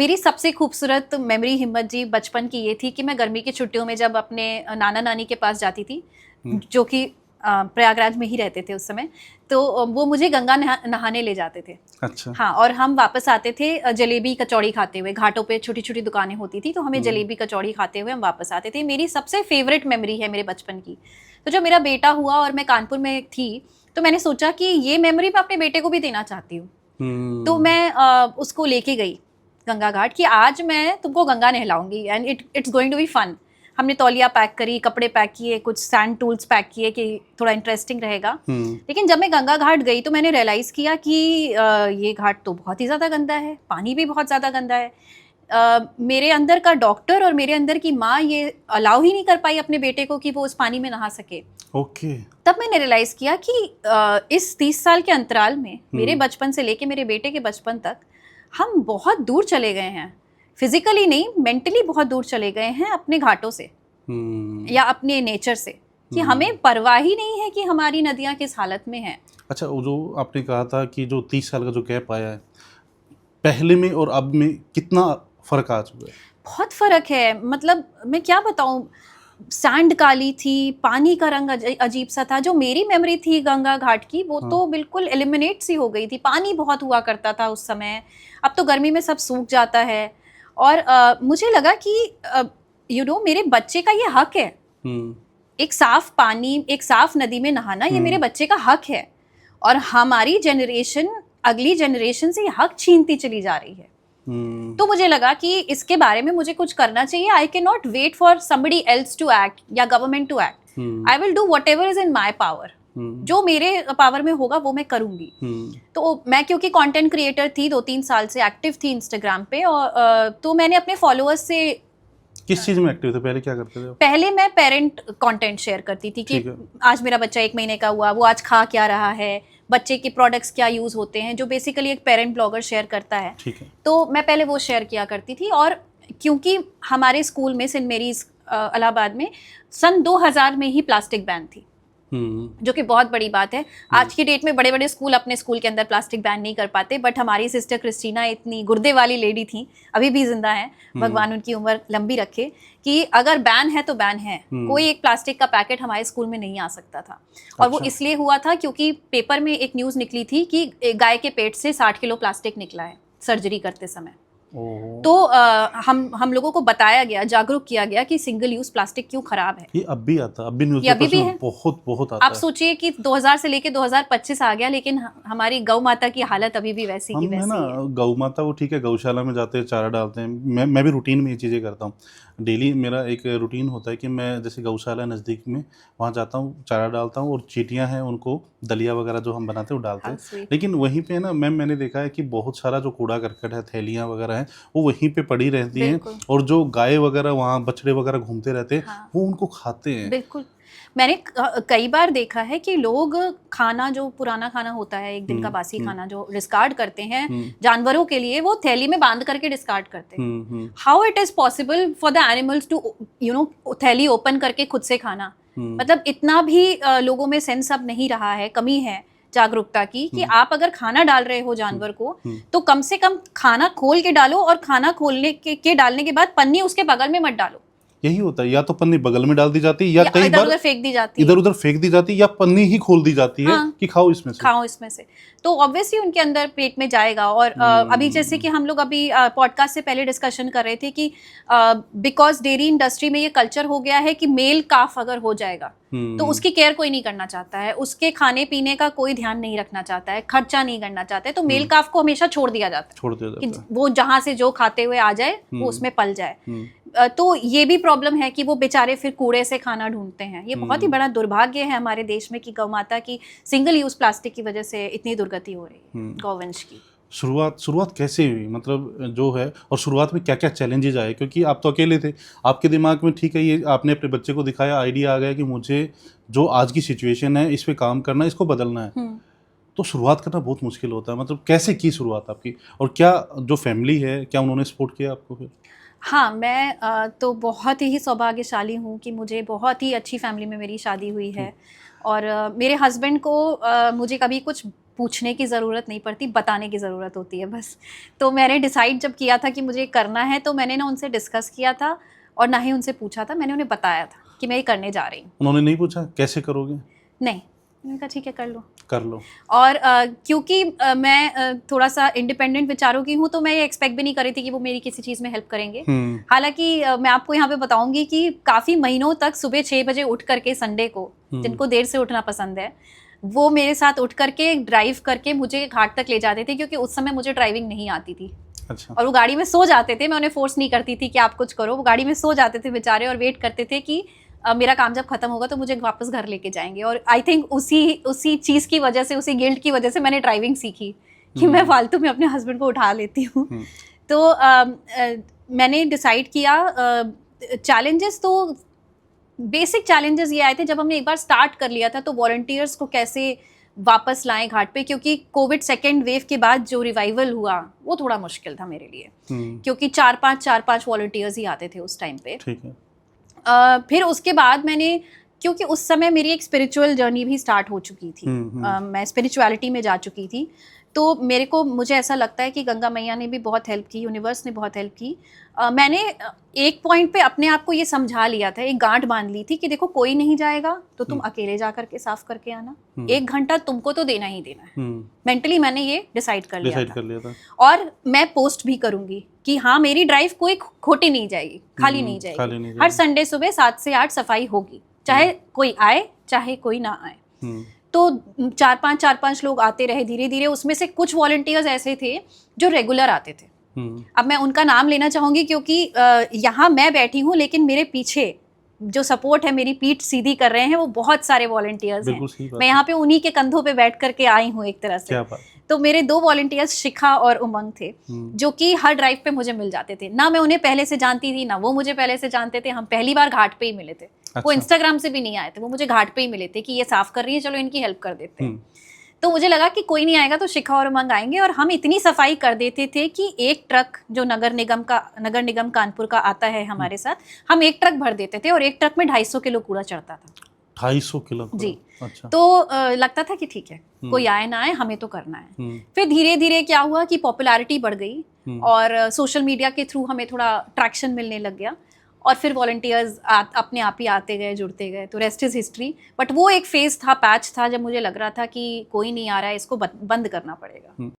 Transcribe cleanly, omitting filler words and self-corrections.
मेरी सबसे खूबसूरत मेमोरी हिम्मत जी बचपन की ये थी कि मैं गर्मी की छुट्टियों में जब अपने नाना नानी के पास जाती थी, जो कि प्रयागराज में ही रहते थे उस समय, तो वो मुझे गंगा नहाने ले जाते थे। अच्छा। हाँ, और हम वापस आते थे जलेबी कचौड़ी खाते हुए। घाटों पे छोटी छोटी दुकानें होती थी, तो हमें जलेबी कचौड़ी खाते हुए हम वापस आते थे। मेरी सबसे फेवरेट मेमोरी है मेरे बचपन की। तो जब मेरा बेटा हुआ और मैं कानपुर में थी, तो मैंने सोचा कि ये मेमोरी मैं अपने बेटे को भी देना चाहती हूँ। तो मैं उसको लेके गई गंगा घाट कि आज मैं तुमको गंगा नहलाऊंगी and it's going to be fun. हमने तौलिया पैक करी, कपड़े पैक किए, कुछ सैंड टूल्स पैक किए कि थोड़ा इंटरेस्टिंग रहेगा। लेकिन जब मैं गंगा घाट गई तो मैंने रियलाइज़ किया कि ये घाट तो बहुत ही ज़्यादा गंदा है, पानी भी बहुत ज़्यादा गंदा है। मेरे अंदर का डॉक्टर और मेरे अंदर की माँ ये अलाउ ही नहीं कर पाई अपने बेटे को कि वो उस पानी में नहा सके। ओके। तब मैंने रियलाइज़ किया कि इस 30 साल के अंतराल में मेरे बचपन से लेके मेरे बेटे के बचपन तक हम बहुत दूर चले गए हैं, फिजिकली नहीं मेंटली बहुत दूर चले गए हैं अपने घाटों से या अपने नेचर से, कि हमें परवाह ही नहीं है कि हमारी नदियाँ किस हालत में हैं। अच्छा, वो जो आपने कहा था कि जो 30 साल का जो गैप आया है, पहले में और अब में कितना फ़र्क आ चुका है? बहुत फ़र्क है, मतलब मैं क्या बताऊँ, सैंड काली थी, पानी का रंग अजीब सा था। जो मेरी मेमोरी थी गंगा घाट की, वो तो बिल्कुल एलिमिनेट सी हो गई थी। पानी बहुत हुआ करता था उस समय, अब तो गर्मी में सब सूख जाता है। और मुझे लगा कि मेरे बच्चे का ये हक है, एक साफ पानी, एक साफ नदी में नहाना, ये मेरे बच्चे का हक है। और हमारी जनरेशन अगली जनरेशन से ये हक छीनती चली जा रही है। तो मुझे लगा कि इसके बारे में मुझे कुछ करना चाहिए। I can not wait for somebody else to act या government to act. I will do whatever is in my power. जो मेरे पावर में होगा वो मैं करूंगी। तो मैं क्योंकि कंटेंट क्रिएटर थी, 2-3 साल से एक्टिव थी इंस्टाग्राम पे, और तो मैंने अपने फॉलोअर्स से किस चीज में एक्टिव थे? पहले क्या करते थे? पहले मैं पेरेंट कंटेंट शेयर करती थी कि आज मेरा बच्चा 1 महीने का हुआ, वो आज खा क्या रहा है, बच्चे के प्रोडक्ट्स क्या यूज होते हैं, जो बेसिकली एक पेरेंट ब्लॉगर शेयर करता है। तो मैं पहले वो शेयर किया करती थी। और क्योंकि हमारे स्कूल में, सेंट मेरीज इलाहाबाद में, सन 2000 में ही प्लास्टिक बैन थी, जो कि बहुत बड़ी बात है। आज की डेट में बड़े बड़े स्कूल अपने स्कूल के अंदर प्लास्टिक बैन नहीं कर पाते, बट हमारी सिस्टर क्रिस्टीना इतनी गुर्दे वाली लेडी थी, अभी भी जिंदा है, भगवान उनकी उम्र लंबी रखे, कि अगर बैन है तो बैन है। कोई एक प्लास्टिक का पैकेट हमारे स्कूल में नहीं आ सकता था। और वो इसलिए हुआ था क्योंकि पेपर में एक न्यूज़ निकली थी कि गाय के पेट से 60 किलो प्लास्टिक निकला है सर्जरी करते समय। तो हम लोगों को बताया गया, जागरूक किया गया कि सिंगल यूज प्लास्टिक क्यों खराब है। ये अब भी आता, अब भी न्यूज़पेपर्स में बहुत आता है। आप सोचिए कि 2000 से लेके 2025 आ गया, लेकिन हमारी गौ माता की हालत अभी भी वैसी की वैसी है। गौ माता वो ठीक है, गौशाला में जाते हैं, चारा डालते हैं। मैं भी रूटीन में ये चीज़ें करता हूँ। डेली मेरा एक रूटीन होता है कि मैं जैसे गौशाला नज़दीक में वहाँ जाता हूँ, चारा डालता हूँ, और चींटियाँ हैं उनको दलिया वगैरह जो हम बनाते हैं वो डालते हैं। लेकिन वहीं पे ना मैंने देखा है कि बहुत सारा जो कूड़ा करकट है, थैलियाँ वगैरह हैं, वो वहीं पे पड़ी रहती हैं, और जो गाय वगैरह वहाँ बछड़े वगैरह घूमते रहते हैं, वो उनको खाते हैं। बिल्कुल, मैंने कई बार देखा है कि लोग खाना, जो पुराना खाना होता है, एक दिन का बासी खाना जो डिस्कार्ड करते हैं जानवरों के लिए, वो थैली में बांध करके डिस्कार्ड करते हैं। How it is possible for the animals to थैली ओपन करके खुद से खाना? मतलब इतना भी लोगों में सेंस अब नहीं रहा है, कमी है जागरूकता की, कि आप अगर खाना डाल रहे हो जानवर को, तो कम से कम खाना खोल के डालो, और खाना खोलने के डालने के बाद पन्नी उसके बगल में मत डालो। यही होता है, या तो पन्नी बगल में डाल दी जाती है, या कई बार इधर-उधर फेंक दी जाती है, इधर-उधर फेंक दी जाती है, या पन्नी ही खोल दी जाती है कि खाओ इसमें से। तो ऑब्वियसली उनके अंदर पेट में जाएगा। और अभी जैसे कि हम लोग अभी पॉडकास्ट से पहले डिस्कशन कर रहे थे कि बिकॉज डेयरी इंडस्ट्री में ये कल्चर हो गया है कि मेल काफ अगर हो जाएगा तो उसकी केयर कोई नहीं करना चाहता है, उसके खाने पीने का कोई ध्यान नहीं रखना चाहता है, खर्चा नहीं करना चाहता है, तो मेल काफ को हमेशा छोड़ दिया जाता है कि वो जहां से जो खाते हुए आ जाए वो उसमें पल जाए। तो ये भी प्रॉब्लम है कि वो बेचारे फिर कूड़े से खाना ढूंढते हैं। ये बहुत ही बड़ा दुर्भाग्य है हमारे देश में कि गौ माता की सिंगल यूज प्लास्टिक की वजह से इतनी दुर्गति हो रही है गौवंश की। शुरुआत कैसे हुई, मतलब जो है, और शुरुआत में क्या क्या चैलेंजेस आए? क्योंकि आप तो अकेले थे, आपके दिमाग में ठीक है, ये आपने अपने बच्चे को दिखाया, आइडिया आ गया कि मुझे जो आज की सिचुएशन है इस पे काम करना है, इसको बदलना है। तो शुरुआत करना बहुत मुश्किल होता है। मतलब कैसे की शुरुआत आपकी, और क्या जो फैमिली है, क्या उन्होंने सपोर्ट किया आपको फिर? हाँ, मैं तो बहुत ही सौभाग्यशाली हूँ कि मुझे बहुत ही अच्छी फैमिली में मेरी शादी हुई है। और मेरे हस्बैंड को मुझे कभी कुछ पूछने की ज़रूरत नहीं पड़ती, बताने की ज़रूरत होती है बस। तो मैंने डिसाइड जब किया था कि मुझे करना है, तो मैंने ना उनसे डिस्कस किया था और ना ही उनसे पूछा था, मैंने उन्हें बताया था कि मैं ये करने जा रही हूँ। उन्होंने नहीं पूछा कैसे करोगे? नहीं, मैंने कहा ठीक है कर लो। और क्योंकि मैं थोड़ा सा इंडिपेंडेंट विचारों की हूँ, तो मैं ये एक्सपेक्ट भी नहीं कर रही थी कि वो मेरी किसी चीज़ में हेल्प करेंगे। हालांकि मैं आपको यहाँ पे बताऊंगी कि काफ़ी महीनों तक सुबह 6 बजे उठ करके संडे को, जिनको देर से उठना पसंद है, वो मेरे साथ उठ करके ड्राइव करके मुझे घाट तक ले जाते थे, क्योंकि उस समय मुझे ड्राइविंग नहीं आती थी। अच्छा। और वो गाड़ी में सो जाते थे, मैं उन्हें फोर्स नहीं करती थी कि आप कुछ करो, वो गाड़ी में सो जाते थे बेचारे और वेट करते थे कि मेरा काम जब खत्म होगा तो मुझे वापस घर लेके जाएंगे। और आई थिंक उसी चीज़ की वजह से, उसी गिल्ट की वजह से मैंने ड्राइविंग सीखी कि मैं फालतू में अपने हस्बैंड को उठा लेती हूँ। तो मैंने डिसाइड किया। चैलेंजेस तो बेसिक चैलेंजेस ये आए थे जब हमने एक बार स्टार्ट कर लिया था, तो वॉलंटियर्स को कैसे वापस लाएं घाट पे, क्योंकि कोविड सेकेंड वेव के बाद जो रिवाइवल हुआ वो थोड़ा मुश्किल था मेरे लिए, क्योंकि 4-5 वॉलंटियर्स ही आते थे उस टाइम पे। ठीक है। फिर उसके बाद मैंने, क्योंकि उस समय मेरी एक स्पिरिचुअल जर्नी भी स्टार्ट हो चुकी थी, मैं स्पिरिचुअलिटी में जा चुकी थी, तो मुझे ऐसा लगता है कि गंगा मैया ने भी बहुत हेल्प की, यूनिवर्स ने बहुत हेल्प की। मैंने एक पॉइंट पे अपने आप को ये समझा लिया था, एक गांठ बांध ली थी कि देखो कोई नहीं जाएगा तो तुम अकेले जा करके साफ करके आना, 1 घंटा तुमको तो देना ही देना है। मेंटली मैंने ये डिसाइड कर लिया था। और मैं पोस्ट भी करूंगी कि हाँ, मेरी ड्राइव कोई खोटी नहीं जाएगी, खाली नहीं जाएगी। हर संडे सुबह 7 से 8 सफाई होगी, चाहे कोई आए चाहे कोई ना आए। तो 4-5 लोग आते रहे धीरे धीरे। उसमें से कुछ वॉलंटियर्स ऐसे थे जो रेगुलर आते थे। अब मैं उनका नाम लेना चाहूंगी, क्योंकि यहाँ मैं बैठी हूँ, लेकिन मेरे पीछे जो सपोर्ट है, मेरी पीठ सीधी कर रहे हैं, वो बहुत सारे वॉलंटियर्स हैं। मैं यहाँ पे उन्हीं के कंधों पे बैठ करके आई हूँ एक तरह से। तो मेरे 2 वॉलंटियर्स शिखा और उमंग थे, जो कि हर ड्राइव पे मुझे मिल जाते थे। ना मैं उन्हें पहले से जानती थी, ना वो मुझे पहले से जानते थे। हम पहली बार घाट पे ही मिले थे। अच्छा। वो इंस्टाग्राम से भी नहीं आए थे, वो मुझे घाट पे ही मिले थे कि ये साफ कर रही है, चलो इनकी हेल्प कर देते हैं। तो मुझे लगा कि कोई नहीं आएगा तो शिखा और उमंग आएंगे। और हम इतनी सफाई कर देते थे कि एक ट्रक जो नगर निगम कानपुर का आता है हमारे साथ, हम एक ट्रक भर देते थे और एक ट्रक में 250 किलो कूड़ा चढ़ता था। 250 किलो? जी। अच्छा। तो लगता था कि ठीक है, कोई आए ना आए, हमें तो करना है। फिर धीरे धीरे क्या हुआ कि पॉपुलैरिटी बढ़ गई और सोशल मीडिया के थ्रू हमें थोड़ा ट्रैक्शन मिलने लग गया, और फिर वॉलंटियर्स अपने आप ही आते गए, जुड़ते गए। तो रेस्ट इज हिस्ट्री। बट वो एक फेज था, पैच था, जब मुझे लग रहा था कि कोई नहीं आ रहा है, इसको बंद करना पड़ेगा।